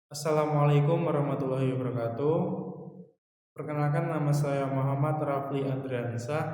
Assalamualaikum warahmatullahi wabarakatuh. Perkenalkan, nama saya Muhammad Rafli Andriansyah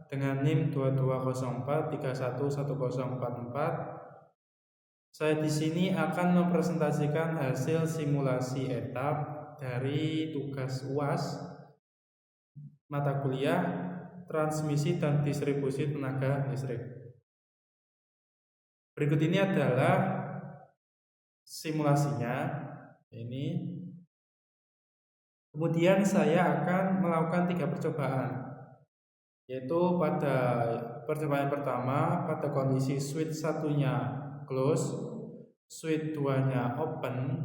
dengan NIM 2204311044. Saya di sini akan mempresentasikan hasil simulasi etap dari tugas UAS mata kuliah transmisi dan distribusi tenaga listrik. Berikut ini adalah simulasinya. Kemudian saya akan melakukan 3 percobaan, yaitu pada percobaan pertama pada kondisi switch satunya close, switch 2-nya open,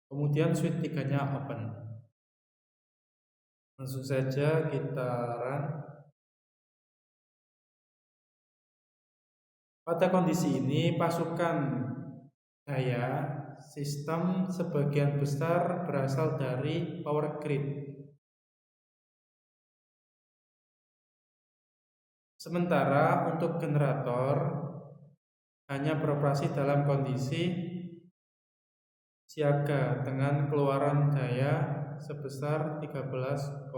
kemudian switch 3-nya open. Langsung saja kita run. Pada kondisi ini pasukan daya sistem sebagian besar berasal dari power grid. Sementara untuk generator hanya beroperasi dalam kondisi siaga dengan keluaran daya sebesar 13,8.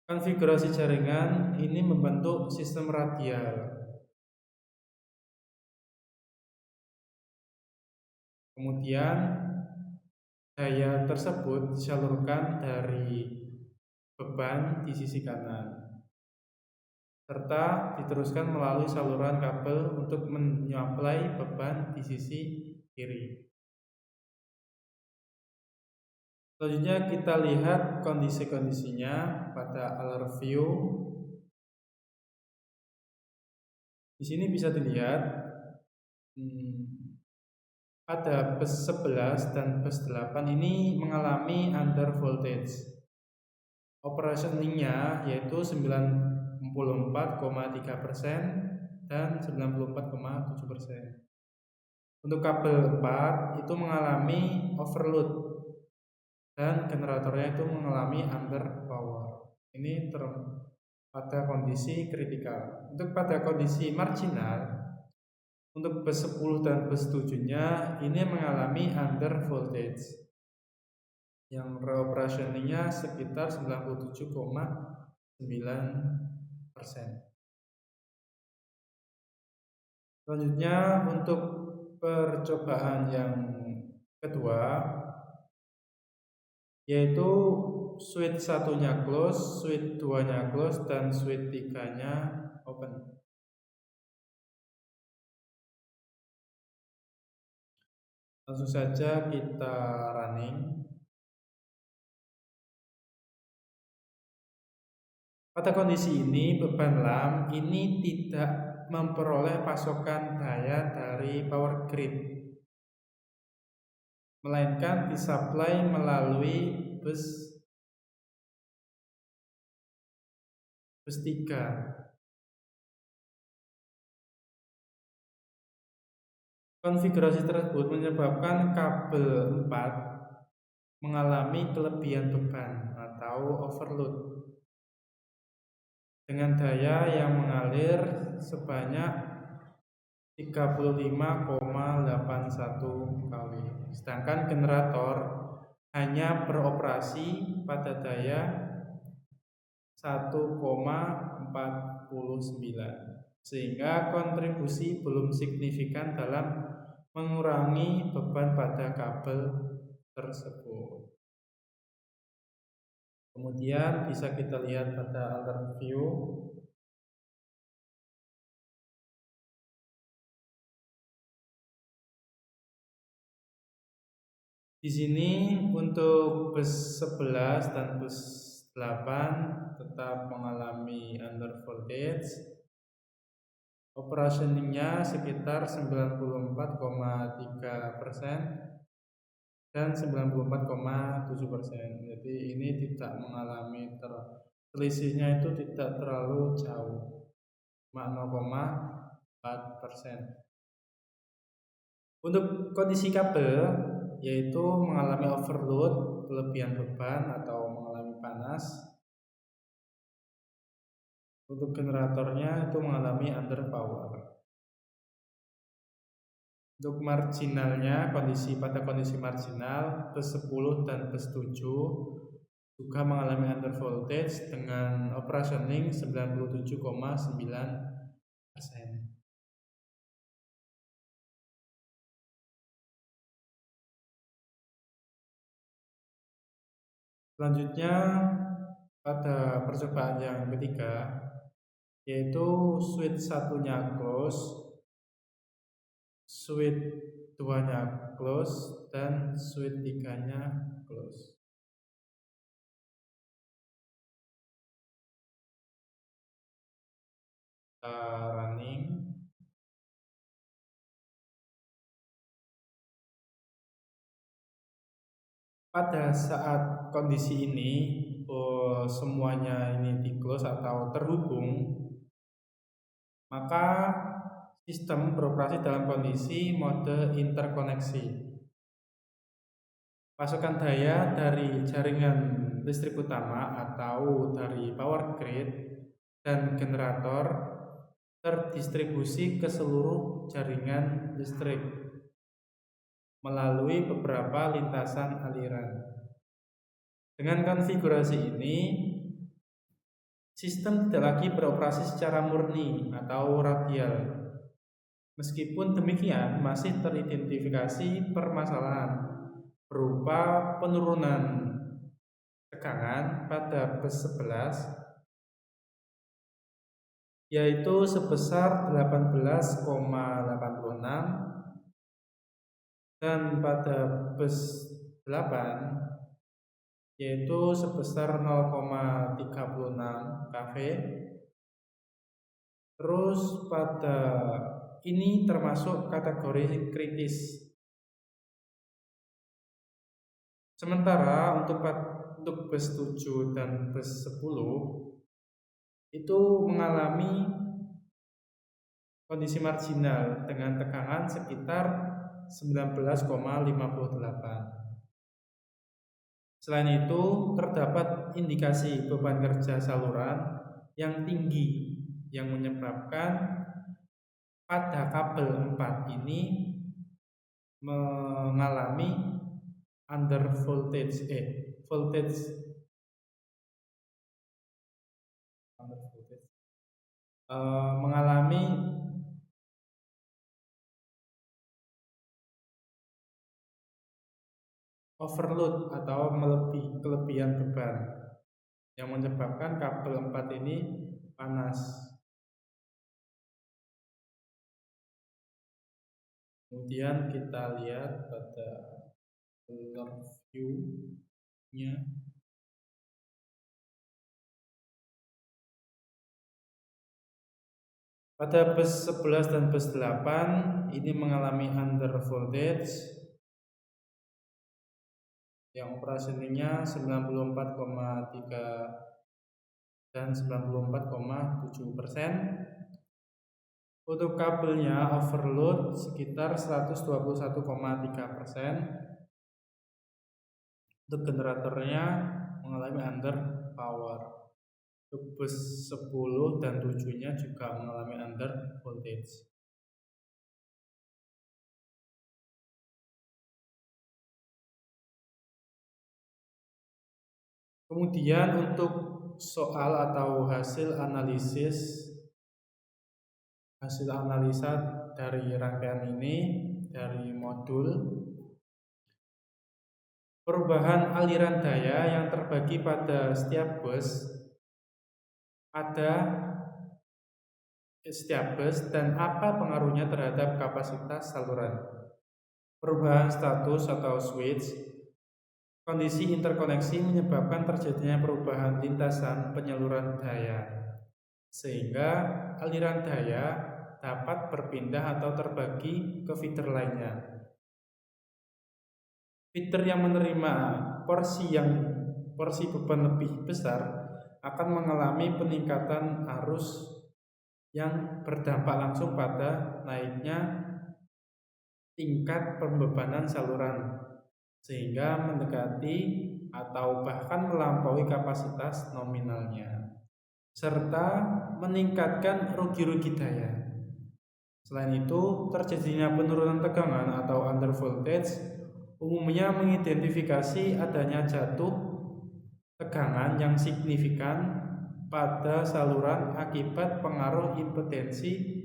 Konfigurasi jaringan ini membentuk sistem radial. Kemudian daya tersebut disalurkan dari beban di sisi kanan serta diteruskan melalui saluran kabel untuk menyuplai beban di sisi kiri. Selanjutnya kita lihat kondisi-kondisinya pada alert view. Di sini bisa dilihat pada bus 11 dan bus 8 ini mengalami under voltage. Operationingnya yaitu 94,3% dan 94,7%. Untuk kabel 4 itu mengalami overload dan generatornya itu mengalami under power. Ini pada kondisi kritikal. Untuk pada kondisi marginal, untuk bus 10 dan bus 7-nya ini mengalami under voltage yang operationingnya sekitar 97,9%. Selanjutnya untuk percobaan yang kedua, yaitu switch satunya close, switch 2-nya close, dan switch 3-nya open. Langsung saja kita running. Pada kondisi ini beban lamp ini tidak memperoleh pasokan daya dari power grid, melainkan disuplai melalui bus 3. Konfigurasi tersebut menyebabkan kabel 4 mengalami kelebihan beban atau overload dengan daya yang mengalir sebanyak 35,81 kali. Sedangkan generator hanya beroperasi pada daya 1,49, sehingga kontribusi belum signifikan dalam mengurangi beban pada kabel tersebut. Kemudian bisa kita lihat pada alert view. Di sini untuk bus 11 dan bus 8 tetap mengalami under voltage. Operationingnya sekitar 94,3% dan 94,7%. Jadi ini tidak mengalami selisihnya itu tidak terlalu jauh, cuma 0,4%. Untuk kondisi kabel yaitu mengalami overload, kelebihan beban atau mengalami panas. Untuk generatornya itu mengalami underpower. Untuk marginalnya, pada kondisi marginal bus 10 dan bus 7 juga mengalami under voltage dengan operationing 97,9%. Selanjutnya pada percobaan yang ketiga, yaitu switch satunya close, switch 2-nya close, dan switch 3-nya close. Running. Pada saat kondisi ini semuanya ini di close atau terhubung, maka sistem beroperasi dalam kondisi mode interkoneksi. Pasokan daya dari jaringan listrik utama atau dari power grid dan generator terdistribusi ke seluruh jaringan listrik melalui beberapa lintasan aliran. Dengan konfigurasi ini, sistem tidak lagi beroperasi secara murni atau radial. Meskipun demikian, masih teridentifikasi permasalahan berupa penurunan tegangan pada bus 11, yaitu sebesar 18,86, dan pada bus 8 yaitu sebesar 0,36 kV. Terus pada ini termasuk kategori kritis. Sementara untuk bus 7 dan bus 10 itu mengalami kondisi marginal dengan tegangan sekitar 19,58. Selain itu, terdapat indikasi beban kerja saluran yang tinggi yang menyebabkan pada kabel 4 ini mengalami under voltage mengalami overload atau kelebihan beban yang menyebabkan kabel 4 ini panas. Kemudian kita lihat pada view-nya. Pada bus 11 dan bus 8 ini mengalami under voltage yang operasionalnya 94,3 dan 94,7%. Untuk kabelnya overload sekitar 121,3%. Untuk generatornya mengalami under power. Untuk bus 10 dan 7-nya juga mengalami under voltage. Kemudian untuk soal atau hasil analisa dari rangkaian ini, dari modul, perubahan aliran daya yang terbagi pada setiap bus dan apa pengaruhnya terhadap kapasitas saluran. Perubahan status atau switch, kondisi interkoneksi menyebabkan terjadinya perubahan lintasan penyaluran daya, sehingga aliran daya dapat berpindah atau terbagi ke feeder lainnya. Feeder yang menerima porsi beban lebih besar akan mengalami peningkatan arus yang berdampak langsung pada naiknya tingkat pembebanan saluran, sehingga mendekati atau bahkan melampaui kapasitas nominalnya. serta meningkatkan rugi-rugi daya. Selain itu, terjadinya penurunan tegangan atau under voltage umumnya mengidentifikasi adanya jatuh tegangan yang signifikan pada saluran akibat pengaruh impedensi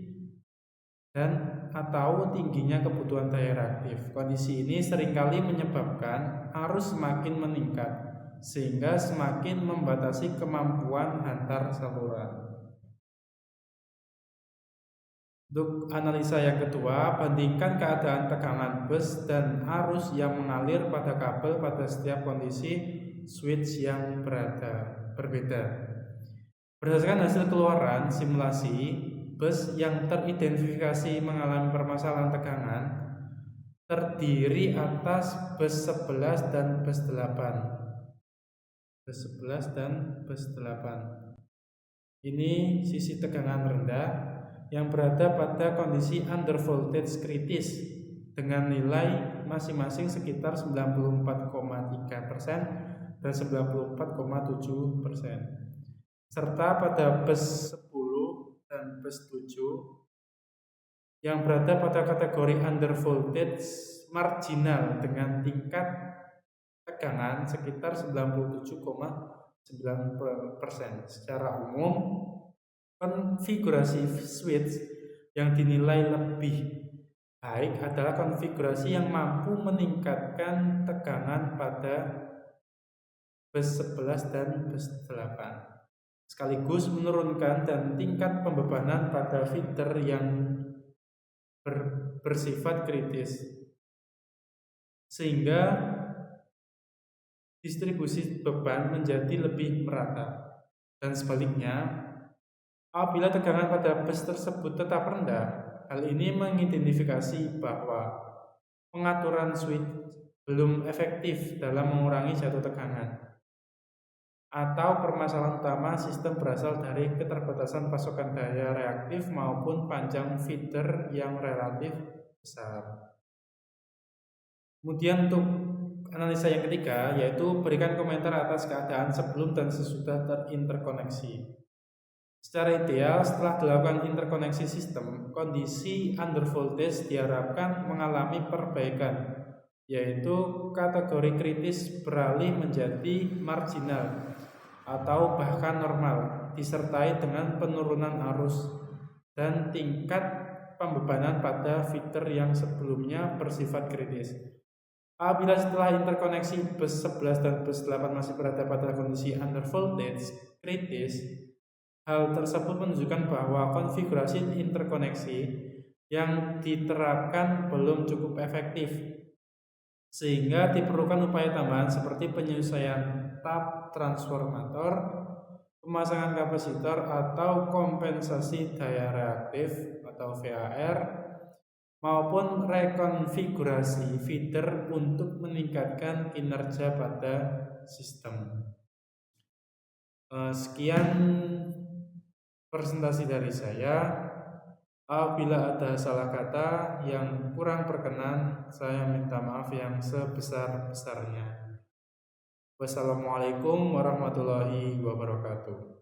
dan atau tingginya kebutuhan daya reaktif. Kondisi ini seringkali menyebabkan arus semakin meningkat sehingga semakin membatasi kemampuan antar saluran. Untuk analisa yang kedua, bandingkan keadaan tegangan bus dan arus yang mengalir pada kabel pada setiap kondisi switch yang berbeda. Berdasarkan hasil keluaran simulasi, bus yang teridentifikasi mengalami permasalahan tegangan terdiri atas bus 11 dan bus 8. Bus 11 dan bus 8. Ini sisi tegangan rendah yang berada pada kondisi under voltage kritis dengan nilai masing-masing sekitar 94,3% dan 94,7%. Serta pada bus 10 dan bus 7 yang berada pada kategori under voltage marginal dengan tingkat tegangan sekitar 97,9%. Secara umum, konfigurasi switch yang dinilai lebih baik adalah konfigurasi yang mampu meningkatkan tegangan pada bus 11 dan bus 8 sekaligus menurunkan dan tingkat pembebanan pada feeder yang bersifat kritis sehingga distribusi beban menjadi lebih merata. Dan sebaliknya, apabila tegangan pada bus tersebut tetap rendah, hal ini mengidentifikasi bahwa pengaturan switch belum efektif dalam mengurangi jatuh tegangan, atau permasalahan utama sistem berasal dari keterbatasan pasokan daya reaktif maupun panjang feeder yang relatif besar. Kemudian untuk analisa yang ketiga, yaitu berikan komentar atas keadaan sebelum dan sesudah terinterkoneksi. Secara ideal, setelah dilakukan interkoneksi sistem, kondisi under voltage diharapkan mengalami perbaikan, yaitu kategori kritis beralih menjadi marginal atau bahkan normal, disertai dengan penurunan arus dan tingkat pembebanan pada feeder yang sebelumnya bersifat kritis. Apabila setelah interkoneksi bus 11 dan bus 8 masih berada pada kondisi under voltage kritis, hal tersebut menunjukkan bahwa konfigurasi interkoneksi yang diterapkan belum cukup efektif, sehingga diperlukan upaya tambahan seperti penyelesaian tap transformator, pemasangan kapasitor atau kompensasi daya reaktif atau VAR, maupun rekonfigurasi feeder untuk meningkatkan kinerja pada sistem. Sekian presentasi dari saya. Apabila ada salah kata yang kurang berkenan, saya minta maaf yang sebesar-besarnya. Wassalamualaikum warahmatullahi wabarakatuh.